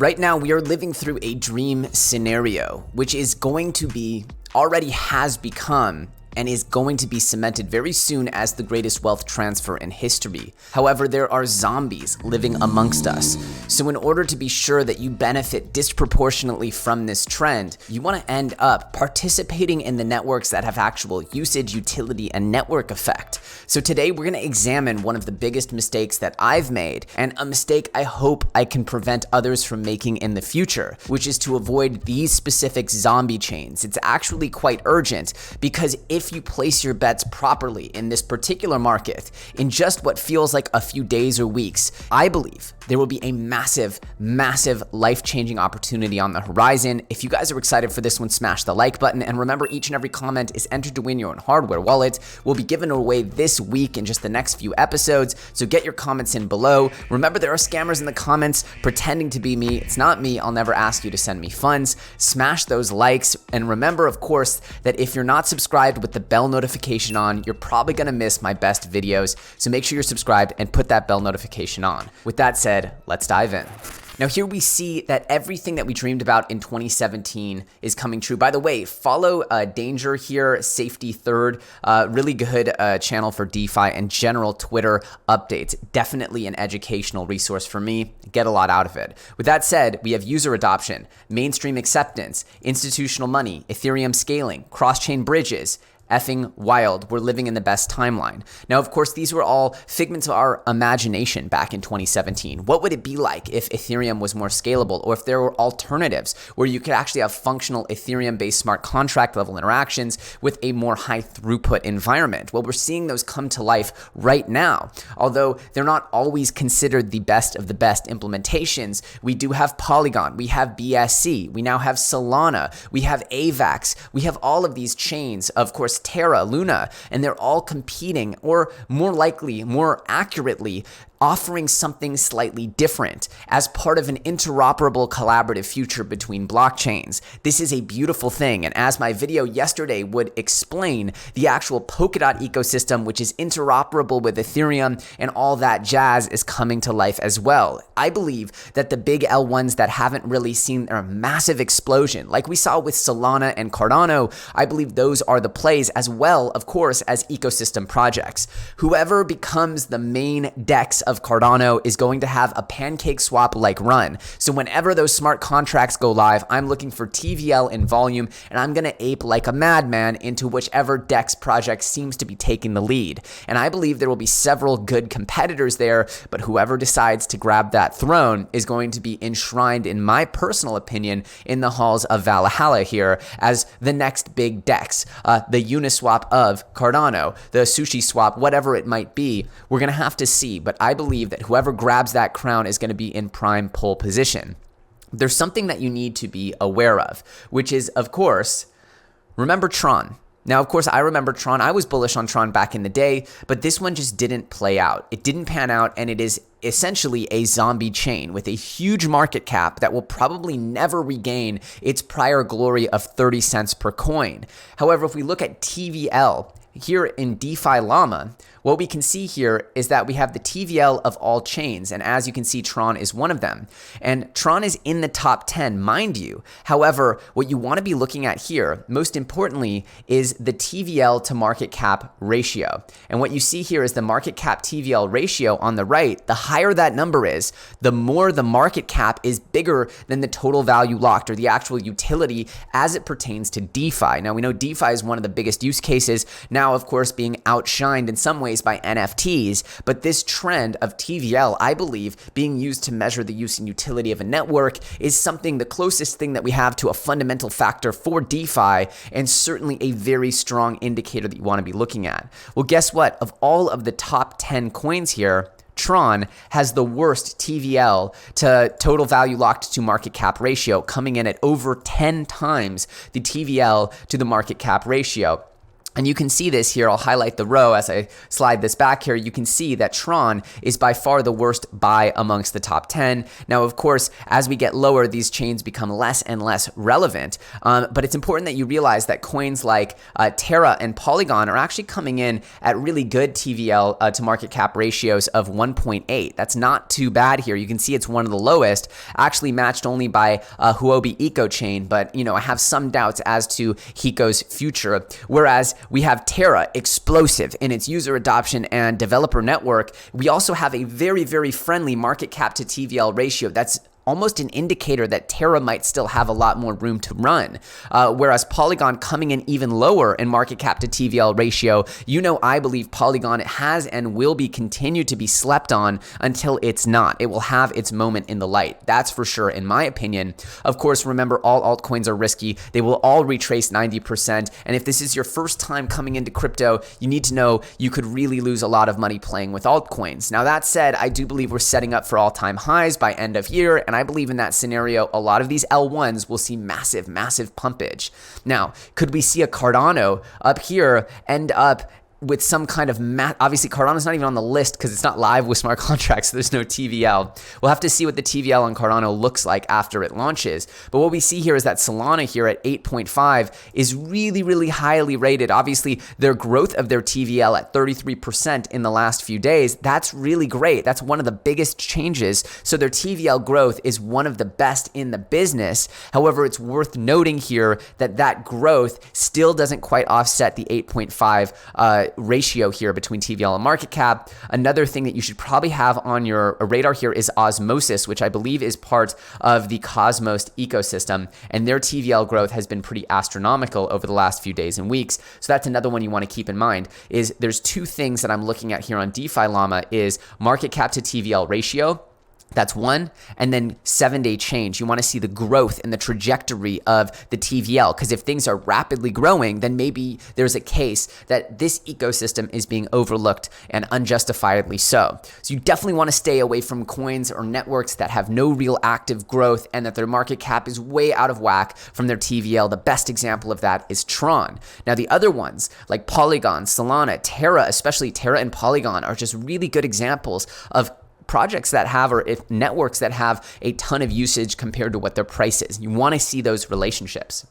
Right now, we are living through a dream scenario, which is going to be, already has become, and is going to be cemented very soon as the greatest wealth transfer in history. However, there are zombies living amongst us. So in order to be sure that you benefit disproportionately from this trend, you want to end up participating in the networks that have actual usage, utility, and network effect. So today we're going to examine one of the biggest mistakes that I've made, and a mistake I hope I can prevent others from making in the future, which is to avoid these specific zombie chains. It's actually quite urgent, because if you place your bets properly in this particular market in just what feels like a few days or weeks, I believe there will be a massive, massive life-changing opportunity on the horizon. If you guys are excited for this one, smash the like button. And remember, each and every comment is entered to win your own hardware wallet. Will be given away this week in just the next few episodes. So get your comments in below. Remember, there are scammers in the comments pretending to be me. It's not me. I'll never ask you to send me funds. Smash those likes. And remember, of course, that if you're not subscribed with the bell notification on, you're probably going to miss my best videos. So make sure you're subscribed and put that bell notification on. With that said, let's dive in. Now here we see that everything that we dreamed about in 2017 is coming true. By the way, follow Danger here, Safety Third, really good channel for DeFi and general Twitter updates. Definitely an educational resource for me. Get a lot out of it. With that said, we have user adoption, mainstream acceptance, institutional money, Ethereum scaling, cross-chain bridges. Effing wild. We're living in the best timeline. Now, of course, these were all figments of our imagination back in 2017. What would it be like if Ethereum was more scalable, or if there were alternatives where you could actually have functional Ethereum-based smart contract level interactions with a more high throughput environment? Well, we're seeing those come to life right now. Although they're not always considered the best of the best implementations, we do have Polygon, we have BSC, we now have Solana, we have AVAX, we have all of these chains, of course, Terra, Luna, and they're all competing, or more likely, more accurately, offering something slightly different as part of an interoperable collaborative future between blockchains. This is a beautiful thing, and as my video yesterday would explain, the actual Polkadot ecosystem, which is interoperable with Ethereum and all that jazz, is coming to life as well. I believe that the big L1s that haven't really seen a massive explosion, like we saw with Solana and Cardano, I believe those are the plays, as well, of course, as ecosystem projects. Whoever becomes the main DEX of Cardano is going to have a pancake swap-like run. So whenever those smart contracts go live, I'm looking for TVL in volume, and I'm going to ape like a madman into whichever DEX project seems to be taking the lead. And I believe there will be several good competitors there, but whoever decides to grab that throne is going to be enshrined, in my personal opinion, in the halls of Valhalla here as the next big DEX, the Uniswap of Cardano, the Sushi Swap, whatever it might be. We're going to have to see, but I believe that whoever grabs that crown is going to be in prime pole position. There's something that you need to be aware of, which is, of course, remember Tron. Now, of course, I remember Tron. I was bullish on Tron back in the day, but this one just didn't play out. It didn't pan out, and it is essentially a zombie chain with a huge market cap that will probably never regain its prior glory of 30 cents per coin. However, if we look at TVL, here in DeFi Llama, what we can see here is that we have the TVL of all chains, and as you can see, Tron is one of them. And Tron is in the top 10, mind you. However, what you want to be looking at here, most importantly, is the TVL to market cap ratio. And what you see here is the market cap TVL ratio on the right. The higher that number is, the more the market cap is bigger than the total value locked, or the actual utility as it pertains to DeFi. Now, we know DeFi is one of the biggest use cases, now, of course, being outshined in some ways by NFTs, but this trend of TVL, I believe, being used to measure the use and utility of a network is something, the closest thing that we have to a fundamental factor for DeFi, and certainly a very strong indicator that you want to be looking at. Well, guess what? Of all of the top 10 coins here, Tron has the worst TVL to total value locked to market cap ratio, coming in at over 10 times the TVL to the market cap ratio. And you can see this here. I'll highlight the row as I slide this back here. You can see that Tron is by far the worst buy amongst the top 10. Now, of course, as we get lower, these chains become less and less relevant. But it's important that you realize that coins like Terra and Polygon are actually coming in at really good TVL to market cap ratios of 1.8. That's not too bad here. You can see it's one of the lowest, actually matched only by Huobi Eco Chain. But, I have some doubts as to Hiko's future. Whereas we have Terra, explosive in its user adoption and developer network. We also have a very, very friendly market cap to TVL ratio. That's almost an indicator that Terra might still have a lot more room to run. Whereas Polygon coming in even lower in market cap to TVL ratio, I believe Polygon has and will be continued to be slept on until it's not. It will have its moment in the light. That's for sure, in my opinion. Of course, remember, all altcoins are risky. They will all retrace 90%. And if this is your first time coming into crypto, you need to know you could really lose a lot of money playing with altcoins. Now, that said, I do believe we're setting up for all-time highs by end of year, and I believe in that scenario, a lot of these L1s will see massive, massive pumpage. Now, could we see a Cardano up here end up with some kind of obviously Cardano's not even on the list because it's not live with smart contracts, so there's no TVL. We'll have to see what the TVL on Cardano looks like after it launches. But what we see here is that Solana here at 8.5 is really, really highly rated. Obviously, their growth of their TVL at 33% in the last few days, that's really great. That's one of the biggest changes. So their TVL growth is one of the best in the business. However, it's worth noting here that that growth still doesn't quite offset the 8.5 ratio here between TVL and market cap. Another thing that you should probably have on your radar here is Osmosis, which I believe is part of the Cosmos ecosystem, and their TVL growth has been pretty astronomical over the last few days and weeks. So that's another one you want to keep in mind. Is there's two things that I'm looking at here on DeFi Llama is market cap to TVL ratio. That's one. And then 7-day change. You want to see the growth and the trajectory of the TVL, because if things are rapidly growing, then maybe there's a case that this ecosystem is being overlooked and unjustifiably so. So you definitely want to stay away from coins or networks that have no real active growth and that their market cap is way out of whack from their TVL. The best example of that is Tron. Now, the other ones like Polygon, Solana, Terra, especially Terra and Polygon, are just really good examples of projects that have, or if networks that have a ton of usage compared to what their price is. You want to see those relationships.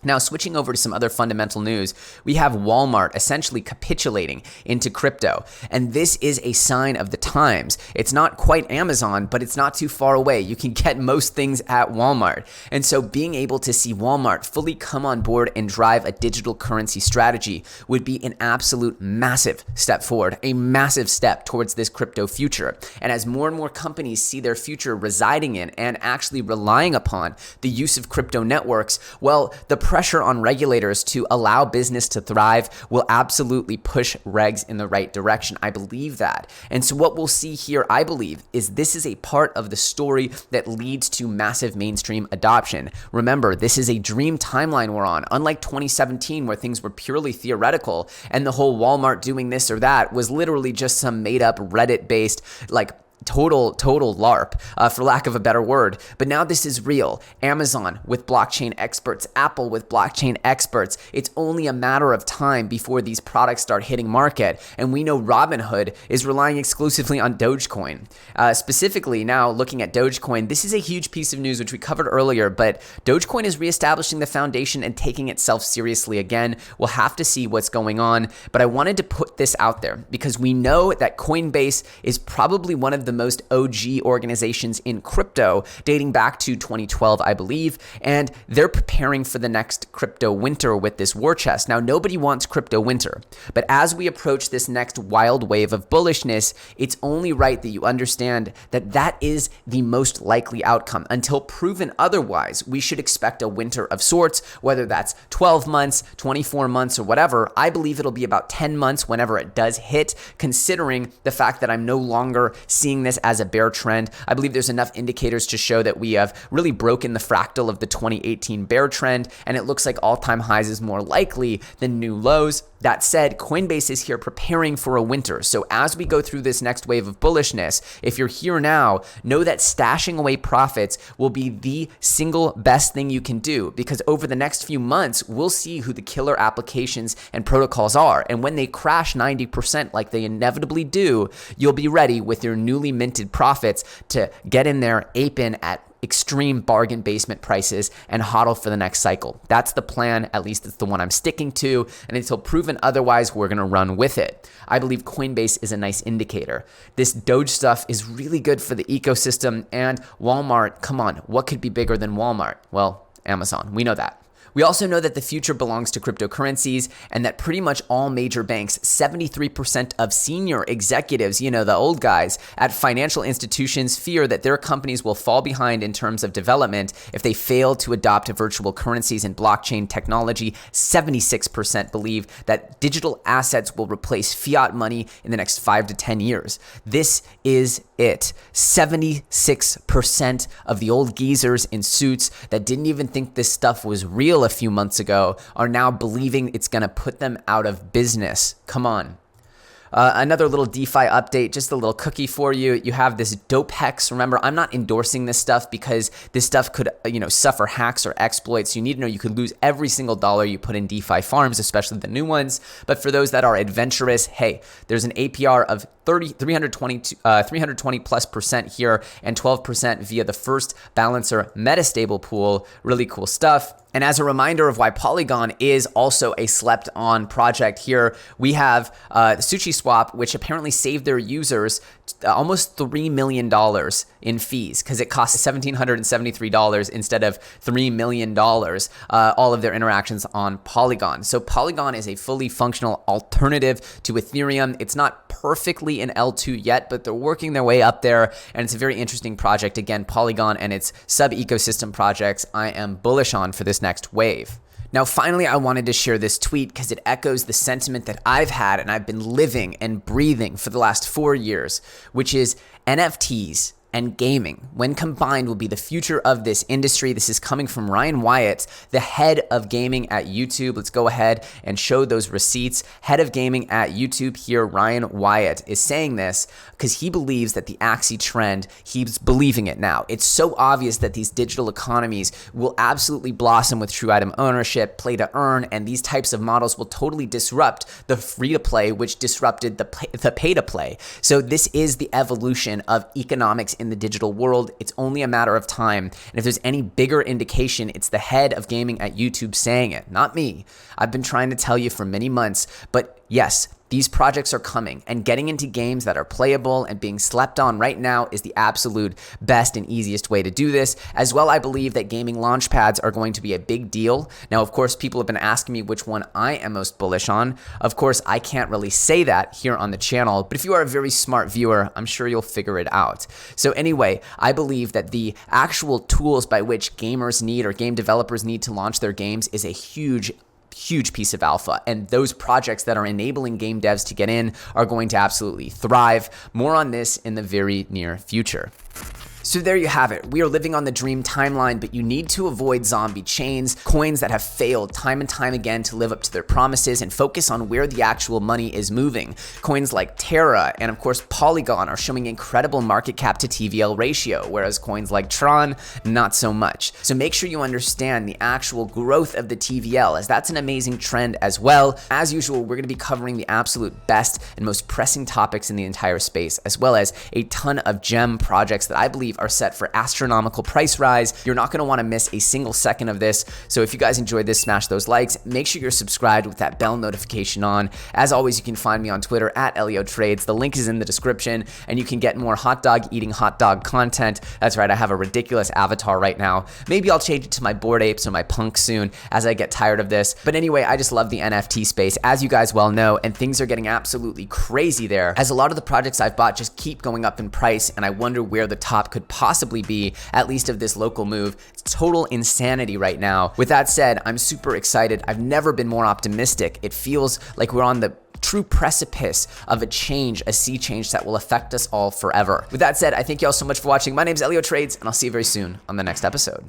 Now, switching over to some other fundamental news, we have Walmart essentially capitulating into crypto. And this is a sign of the times. It's not quite Amazon, but it's not too far away. You can get most things at Walmart. And so being able to see Walmart fully come on board and drive a digital currency strategy would be an absolute massive step forward, a massive step towards this crypto future. And as more and more companies see their future residing in and actually relying upon the use of crypto networks, well, the pressure on regulators to allow business to thrive will absolutely push regs in the right direction. I believe that. And so what we'll see here, I believe, is this is a part of the story that leads to massive mainstream adoption. Remember, this is a dream timeline we're on. Unlike 2017, where things were purely theoretical and the whole Walmart doing this or that was literally just some made up Reddit-based, total LARP, for lack of a better word. But now this is real. Amazon with blockchain experts, Apple with blockchain experts. It's only a matter of time before these products start hitting market. And we know Robinhood is relying exclusively on Dogecoin. Specifically now looking at Dogecoin, this is a huge piece of news which we covered earlier, but Dogecoin is reestablishing the foundation and taking itself seriously again. We'll have to see what's going on, but I wanted to put this out there because we know that Coinbase is probably one of the most OG organizations in crypto, dating back to 2012, I believe, and they're preparing for the next crypto winter with this war chest. Now, nobody wants crypto winter, but as we approach this next wild wave of bullishness, it's only right that you understand that that is the most likely outcome. Until proven otherwise, we should expect a winter of sorts, whether that's 12 months, 24 months, or whatever. I believe it'll be about 10 months whenever it does hit, considering the fact that I'm no longer seeing this as a bear trend. I believe there's enough indicators to show that we have really broken the fractal of the 2018 bear trend, and it looks like all-time highs is more likely than new lows. That said, Coinbase is here preparing for a winter. So as we go through this next wave of bullishness, if you're here now, know that stashing away profits will be the single best thing you can do, because over the next few months, we'll see who the killer applications and protocols are. And when they crash 90% like they inevitably do, you'll be ready with your newly minted profits to get in there, ape in at extreme bargain basement prices and hodl for the next cycle. That's the plan. At least it's the one I'm sticking to. And until proven otherwise, we're going to run with it. I believe Coinbase is a nice indicator. This Doge stuff is really good for the ecosystem, and Walmart, come on, what could be bigger than Walmart? Well, Amazon. We know that. We also know that the future belongs to cryptocurrencies, and that pretty much all major banks, 73% of senior executives, the old guys at financial institutions, fear that their companies will fall behind in terms of development if they fail to adopt virtual currencies and blockchain technology. 76% believe that digital assets will replace fiat money in the next 5 to 10 years. This is it. 76% of the old geezers in suits that didn't even think this stuff was real a few months ago are now believing it's going to put them out of business. Come on. Another little DeFi update, just a little cookie for you. You have this dope hex. Remember, I'm not endorsing this stuff because this stuff could, suffer hacks or exploits. You need to know you could lose every single dollar you put in DeFi farms, especially the new ones. But for those that are adventurous, hey, there's an APR of 320 plus percent here and 12% via the first balancer metastable pool. Really cool stuff. And as a reminder of why Polygon is also a slept on project here, we have the Sushi Swap, which apparently saved their users almost $3 million in fees because it costs $1,773 instead of $3 million, all of their interactions on Polygon. So Polygon is a fully functional alternative to Ethereum. It's not perfectly in L2 yet, but they're working their way up there, and it's a very interesting project. Again, Polygon and its sub-ecosystem projects I am bullish on for this next wave. Now, finally, I wanted to share this tweet because it echoes the sentiment that I've had and I've been living and breathing for the last 4 years, which is NFTs and gaming, when combined, will be the future of this industry. This is coming from Ryan Wyatt, the head of gaming at YouTube. Let's go ahead and show those receipts. Head of gaming at YouTube here, Ryan Wyatt, is saying this because he believes that the Axie trend, he's believing it now. It's so obvious that these digital economies will absolutely blossom with true item ownership, play to earn, and these types of models will totally disrupt the free to play, which disrupted the pay to play. So this is the evolution of economics in the digital world. It's only a matter of time. And if there's any bigger indication, it's the head of gaming at YouTube saying it, not me. I've been trying to tell you for many months, but yes, these projects are coming, and getting into games that are playable and being slept on right now is the absolute best and easiest way to do this. As well, I believe that gaming launchpads are going to be a big deal. Now, of course, people have been asking me which one I am most bullish on. Of course, I can't really say that here on the channel, but if you are a very smart viewer, I'm sure you'll figure it out. So anyway, I believe that the actual tools by which gamers need or game developers need to launch their games is a huge piece of alpha, and those projects that are enabling game devs to get in are going to absolutely thrive. More on this in the very near future. So there you have it. We are living on the dream timeline, but you need to avoid zombie chains, coins that have failed time and time again to live up to their promises, and focus on where the actual money is moving. Coins like Terra and of course Polygon are showing incredible market cap to TVL ratio, whereas coins like Tron, not so much. So make sure you understand the actual growth of the TVL, as that's an amazing trend as well. As usual, we're going to be covering the absolute best and most pressing topics in the entire space, as well as a ton of gem projects that I believe are set for astronomical price rise. You're not going to want to miss a single second of this. So if you guys enjoyed this, smash those likes. Make sure you're subscribed with that bell notification on. As always, you can find me on Twitter at ElioTrades. The link is in the description, and you can get more hot dog eating hot dog content. That's right, I have a ridiculous avatar right now. Maybe I'll change it to my Bored Apes or my Punk soon as I get tired of this. But anyway, I just love the NFT space, as you guys well know, and things are getting absolutely crazy there, as a lot of the projects I've bought just keep going up in price, and I wonder where the top could possibly be, at least of this local move. It's total insanity right now. With that said, I'm super excited. I've never been more optimistic. It feels like we're on the true precipice of a change, a sea change that will affect us all forever. With that said, I thank you all so much for watching. My name is ElioTrades, and I'll see you very soon on the next episode.